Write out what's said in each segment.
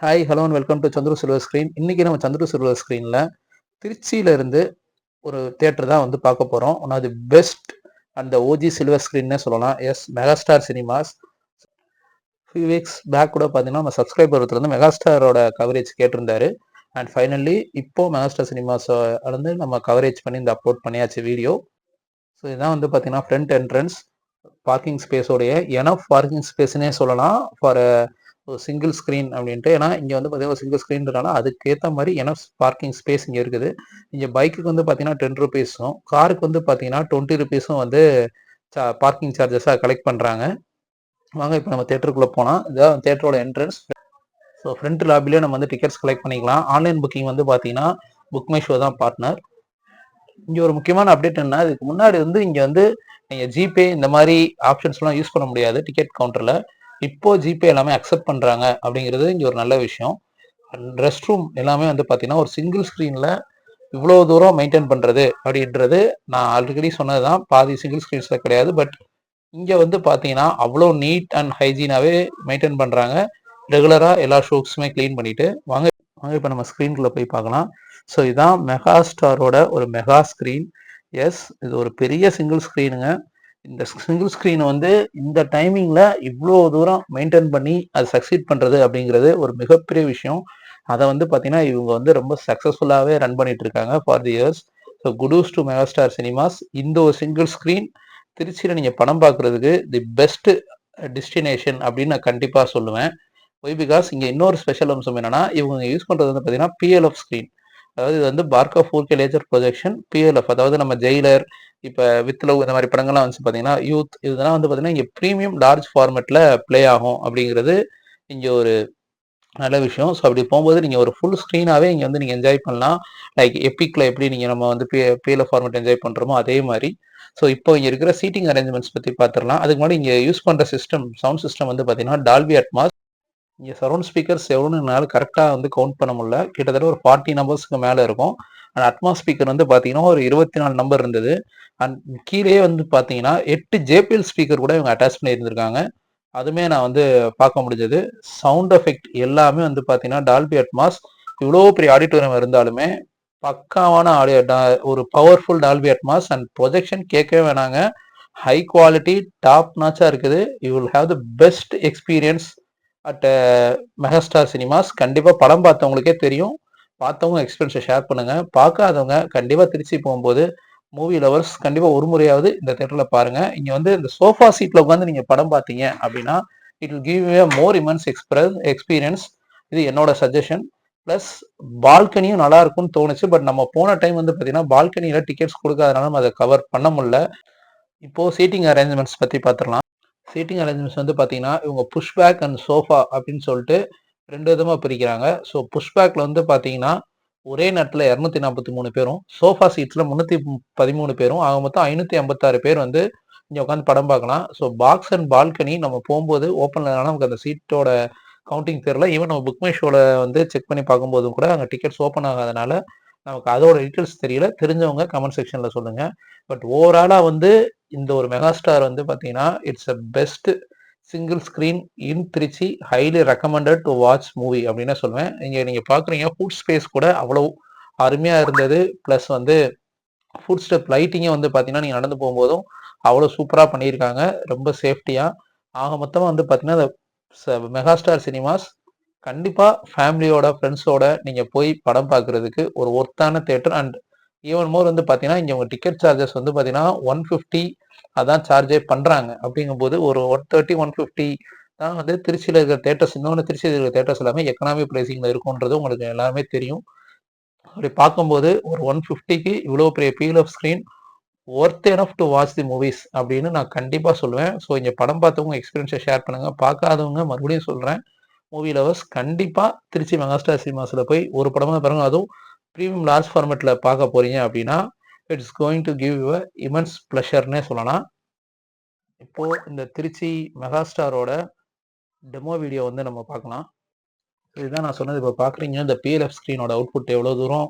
Hi hello and welcome to Chandru silver screen. இன்னைக்கு நம்ம Chandru silver ஸ்க்ரீனில் திருச்சியில இருந்து ஒரு தேட்டர் தான் வந்து பார்க்க போகிறோம். ஒன் ஆஃப் தி பெஸ்ட் அந்த ஓஜி சில்வர் ஸ்க்ரீன்னே சொல்லலாம். Yes, megastar cinemas. Few weeks back கூட பார்த்தீங்கன்னா நம்ம சப்ஸ்கிரைபர் ஒருத்தர் வந்து மெகாஸ்டாரோட கவரேஜ் கேட்டிருந்தாரு. அண்ட் ஃபைனலி இப்போ மெகாஸ்டார் சினிமாஸ் வந்து நம்ம கவரேஜ் பண்ணி இந்த அப்லோட் பண்ணியாச்சு வீடியோ. ஸோ இதுதான் வந்து பார்த்தீங்கன்னா ஃப்ரண்ட் என்ட்ரன்ஸ் பார்க்கிங் ஸ்பேஸோடைய எனஃப் பார்க்கிங் ஸ்பேஸ்னே சொல்லலாம் ஃபார் ஒரு சிங்கிள் ஸ்க்ரீன் அப்படின்ட்டு. ஏன்னா இங்கே வந்து பார்த்தீங்கன்னா சிங்கிள் ஸ்க்ரீன்றனால அதுக்கேற்ற மாதிரி எனஃப் பார்க்கிங் ஸ்பேஸ் இங்கே இருக்குது. இங்கே பைக்குக்கு வந்து பார்த்தீங்கன்னா 10 ருபீஸும் காருக்கு வந்து பார்த்தீங்கன்னா 20 ருபீஸும் வந்து பார்க்கிங் சார்ஜஸாக கலெக்ட் பண்ணுறாங்க. வாங்க இப்போ நம்ம தேட்டருக்குள்ளே போனால் இதான் தேட்டரோட என்ட்ரன்ஸ். ஸோ ஃப்ரண்ட் லாபிலே நம்ம வந்து டிக்கெட்ஸ் கலெக்ட் பண்ணிக்கலாம். ஆன்லைன் புக்கிங் வந்து பார்த்தீங்கன்னா புக் மை ஷோ தான் பார்ட்னர். இங்கே ஒரு முக்கியமான அப்டேட் என்ன, இதுக்கு முன்னாடி வந்து இங்கே வந்து நீங்கள் ஜிபே இந்த மாதிரி ஆப்ஷன்ஸ்லாம் யூஸ் பண்ண முடியாது டிக்கெட் கவுண்டரில். இப்போ ஜிபே எல்லாமே அக்செப்ட் பண்ணுறாங்க அப்படிங்கிறது இங்கே ஒரு நல்ல விஷயம். ரெஸ்ட் ரூம் எல்லாமே வந்து பார்த்தீங்கன்னா ஒரு சிங்கிள் ஸ்க்ரீனில் இவ்வளோ தூரம் மெயின்டைன் பண்ணுறது அப்படின்றது நான் ஆல்ரெடி சொன்னது தான். பாதி சிங்கிள் ஸ்க்ரீன்ஸில் கிடையாது. பட் இங்கே வந்து பார்த்தீங்கன்னா அவ்வளோ நீட் அண்ட் ஹைஜீனாகவே மெயின்டைன் பண்ணுறாங்க. ரெகுலராக எல்லா ஷோக்ஸுமே க்ளீன் பண்ணிவிட்டு வாங்க இப்போ நம்ம ஸ்க்ரீனுக்குள்ளே போய் பார்க்கலாம். ஸோ இதுதான் மெகாஸ்டாரோட ஒரு மெகா ஸ்க்ரீன். எஸ், இது ஒரு பெரிய சிங்கிள் ஸ்க்ரீனுங்க. இந்த சிங்கிள் ஸ்க்ரீனை வந்து இந்த டைமிங்கில் இவ்வளோ தூரம் மெயின்டைன் பண்ணி அது சக்சீட் பண்ணுறது அப்படிங்கிறது ஒரு மிகப்பெரிய விஷயம். அதை வந்து பார்த்தீங்கன்னா இவங்க வந்து ரொம்ப சக்ஸஸ்ஃபுல்லாகவே ரன் பண்ணிட்டு இருக்காங்க for the years. So kudos to megastar cinemas. இந்த ஒரு சிங்கிள் ஸ்க்ரீன் திருச்சியில் நீங்கள் படம் பார்க்குறதுக்கு தி பெஸ்ட் டெஸ்டினேஷன் அப்படின்னு நான் கண்டிப்பாக சொல்லுவேன். ஒய் பிகாஸ் இங்கே இன்னொரு ஸ்பெஷல் அம்சம் என்னன்னா இவங்க யூஸ் பண்ணுறது வந்து பார்த்தீங்கன்னா பிஎல்எஃப் ஸ்க்ரீன். அதாவது இது வந்து பார்க்கா 4K லேசர் ப்ரொஜெக்ஷன் பிஎல்எஃப். அதாவது நம்ம ஜெயிலர், இப்போ வித் லவ் இந்த மாதிரி படங்கள்லாம் வந்து பார்த்தீங்கன்னா யூத் இதெல்லாம் வந்து பார்த்தீங்கன்னா இங்கே ப்ரீமியம் லார்ஜ் ஃபார்மேட்டில் ப்ளே ஆகும் அப்படிங்கிறது இங்கே ஒரு நல்ல விஷயம். ஸோ அப்படி போகும்போது நீங்கள் ஒரு ஃபுல் ஸ்க்ரீனாகவே இங்கே வந்து நீங்கள் என்ஜாய் பண்ணலாம். லைக் எப்பிக்கில் எப்படி நீங்கள் நம்ம வந்து பிஎல்எஃப் ஃபார்மேட் என்ஜாய் பண்ணுறோமோ அதே மாதிரி. ஸோ இப்போ இங்கே இருக்கிற சீட்டிங் அரேஞ்ச்மெண்ட்ஸ் பற்றி பார்த்துடலாம். அதுக்கு முன்னாடி இங்கே யூஸ் பண்ணுற சவுண்ட் சிஸ்டம் வந்து பார்த்தீங்கன்னா டால்பி அட்மாஸ். இங்கே சரௌண்ட் ஸ்பீக்கர்ஸ் எவ்வளோன்னு என்னால் கரெக்டாக வந்து கவுண்ட் பண்ண முடியல. கிட்டத்தட்ட ஒரு 40 நம்பர்ஸ்க்கு மேலே இருக்கும். அண்ட் அட்மாஸ் ஸ்பீக்கர் வந்து பார்த்தீங்கன்னா ஒரு 24 நம்பர் இருந்தது. அண்ட் கீழே வந்து பார்த்தீங்கன்னா 8 ஜேபிஎல் ஸ்பீக்கர் கூட இவங்க அட்டாச் பண்ணி இருந்திருக்காங்க. அதுவுமே நான் வந்து பார்க்க முடிஞ்சது. சவுண்ட் எஃபெக்ட் எல்லாமே வந்து பார்த்தீங்கன்னா டால்பி அட்மாஸ். இவ்வளோ பெரிய ஆடிட்டோரியம் இருந்தாலுமே பக்காவான ஒரு powerful Dolby Atmos. And projection கேட்கவே வேணாங்க. ஹை குவாலிட்டி டாப் நாச்சாக இருக்குது. You will have the best experience at megastar cinemas. கண்டிப்பாக படம் பார்த்தவங்களுக்கே தெரியும். பார்த்தவங்க எக்ஸ்பீரியன்ஸை ஷேர் பண்ணுங்க. பார்க்காதவங்க கண்டிப்பாக திருச்சி போகும்போது மூவி லவர்ஸ் கண்டிப்பாக ஒரு முறையாவது இந்த தேட்டரில் பாருங்க. இங்கே வந்து இந்த சோஃபா சீட்டில் உட்காந்து நீங்கள் படம் பார்த்தீங்க அப்படின்னா it will give you more immense experience. இது என்னோட சஜஷன். ப்ளஸ் பால்கனியும் நல்லா இருக்கும்னு தோணுச்சு. பட் நம்ம போன டைம் வந்து பார்த்தீங்கன்னா பால்கனியில் டிக்கெட்ஸ் கொடுக்காதனால நம்ம அதை கவர் பண்ண முடியல. இப்போது சீட்டிங் அரேஞ்ச்மெண்ட்ஸ் பற்றி பார்த்துடலாம். சீட்டிங் அரேஞ்ச்மெண்ட்ஸ் வந்து பார்த்தீங்கன்னா இவங்க புஷ்பேக் அண்ட் சோஃபா அப்படின்னு சொல்லிட்டு 2 விதமாக பிரிக்கிறாங்க. ஸோ புஷ்பேக்கில் வந்து பார்த்தீங்கன்னா ஒரே நேரத்தில் 243 பேரும், சோஃபா சீட்ஸில் 313 பேரும், ஆக மொத்தம் 586 பேர் வந்து இங்கே உட்காந்து படம் பார்க்கலாம். ஸோ பாக்ஸ் அண்ட் பால்கனி நம்ம போகும்போது ஓப்பனில் நமக்கு அந்த சீட்டோட கவுண்டிங் தெரியல. ஈவன் நம்ம புக் மை ஷோவில் வந்து செக் பண்ணி பார்க்கும்போதும் கூட அங்கே டிக்கெட்ஸ் ஓப்பன் ஆகாதனால நமக்கு அதோட டீட்டெயில்ஸ் தெரியல. தெரிஞ்சவங்க கமெண்ட் செக்ஷனில் சொல்லுங்கள். பட் ஓவராலாக வந்து இந்த ஒரு மெகாஸ்டார் வந்து பார்த்தீங்கன்னா it's a best single screen in Trichy. Highly recommended to watch movie அப்படின்னு சொல்லுவேன். இங்கே நீங்கள் பார்க்குறீங்க ஃபுட் ஸ்பேஸ் கூட அவ்வளோ அருமையாக இருந்தது. ப்ளஸ் வந்து ஃபுட் ஸ்டெப் லைட்டிங்கே வந்து பார்த்தீங்கன்னா நீங்கள் நடந்து போகும்போதும் அவ்வளோ சூப்பராக பண்ணியிருக்காங்க. ரொம்ப சேஃப்டியாக. ஆக மொத்தமாக வந்து பார்த்தீங்கன்னா மெகாஸ்டார் சினிமாஸ் கண்டிப்பாக ஃபேமிலியோட ஃப்ரெண்ட்ஸோட நீங்கள் போய் படம் பார்க்குறதுக்கு ஒரு ஒர்த்தான தேட்டர். அண்ட் ஈவன் மோர் வந்து பார்த்தீங்கன்னா இங்கே உங்கள் டிக்கெட் சார்ஜஸ் வந்து பார்த்தீங்கன்னா 150 அதான் சார்ஜே பண்ணுறாங்க. அப்படிங்கும்போது ஒரு 130 150 தான் வந்து திருச்சியில் இருக்கிற தேட்டர்ஸ். இன்னொன்று திருச்சியில் இருக்கிற தேட்டர்ஸ் எல்லாமே எக்கனாமி ப்ரைஸிங்கில் இருக்குன்றது உங்களுக்கு எல்லாமே தெரியும். அப்படி பார்க்கும்போது ஒரு 150க்கு இவ்வளோ பெரிய PLF screen worth enough to watch the movies அப்படின்னு நான் கண்டிப்பாக சொல்லுவேன். ஸோ இங்கே படம் பார்த்தவங்க எக்ஸ்பீரியன்ஸை ஷேர் பண்ணுங்கள். பார்க்காதவங்க மறுபடியும் சொல்கிறேன், மூவி லவர்ஸ் கண்டிப்பாக திருச்சி மெகாஸ்டார் சினிமாஸில் போய் ஒரு படமாக பாருங்க. அதுவும் ப்ரீமியம் லார்ஜ் ஃபார்மேட்டில் பார்க்க போகிறீங்க அப்படின்னா it's going to give you immense ப்ளஷர்னே சொல்லலாம். இப்போது இந்த திருச்சி மெகாஸ்டாரோட டெமோ வீடியோ வந்து நம்ம பார்க்கலாம். இதுதான் நான் சொன்னது. இப்போ பார்க்குறீங்க இந்த பிஎல்எஃப் ஸ்க்ரீனோட அவுட்புட் எவ்வளோ தூரம்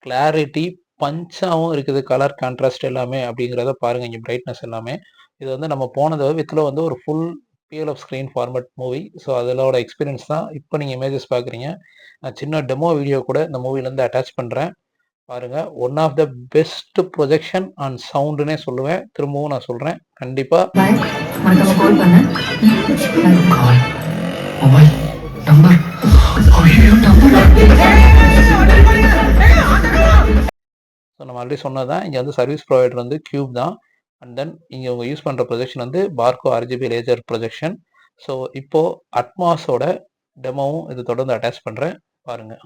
கிளாரிட்டி பஞ்சாகவும் இருக்குது. கலர் கான்ட்ராஸ்ட் எல்லாமே அப்படிங்கிறத பாருங்கள். இங்கே பிரைட்னஸ் எல்லாமே இது வந்து நம்ம போனதை வித்தில் வந்து ஒரு full PLF screen format movie. So அதோட எக்ஸ்பீரியன்ஸ் தான் இப்போ நீங்கள் இமேஜஸ் பார்க்குறீங்க. நான் சின்ன டெமோ வீடியோ கூட இந்த மூவிலேருந்து அட்டாச் பண்ணுறேன் பாருங்கள். One of the best projection and சவுண்டுன்னே சொல்லுவேன். திரும்பவும் நான் சொல்கிறேன் கண்டிப்பாக. ஸோ நம்ம ஆல்ரெடி சொன்னது தான். இங்கே வந்து சர்வீஸ் ப்ரொவைடர் வந்து கியூப் தான். அண்ட் தென் இங்கே உங்கள் யூஸ் பண்ணுற ப்ரொஜெக்ஷன் வந்து பார்கோ ஆர்ஜிபி லேசர் ப்ரொஜெக்ஷன். ஸோ இப்போது அட்மாஸோட டெமோவும் இது தொடர்ந்து அட்டாச் பண்ணுறேன் பாருங்கள்.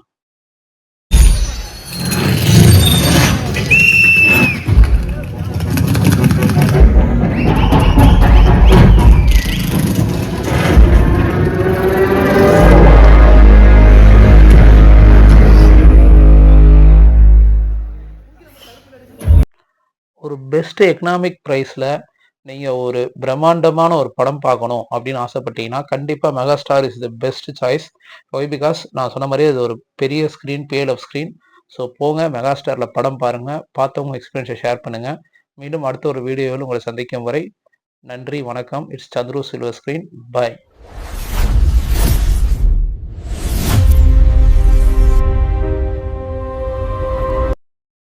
ஒரு பெஸ்ட் எக்கனாமிக் ப்ரைஸில் நீங்கள் ஒரு பிரம்மாண்டமான ஒரு படம் பார்க்கணும் அப்படின்னு ஆசைப்பட்டீங்கன்னா கண்டிப்பாக megastar is the best choice. Why because நான் சொன்ன மாதிரியே இது ஒரு பெரிய ஸ்க்ரீன், பிஎல்எஃப் ஸ்க்ரீன். ஸோ போங்க மெகாஸ்டாரில் படம் பாருங்கள், பார்த்தவங்க எக்ஸ்பீரியன்ஸை ஷேர் பண்ணுங்கள். மீண்டும் அடுத்த ஒரு வீடியோவில் உங்களை சந்திக்கும் வரை நன்றி, வணக்கம். It's Chandru silver screen. Bye.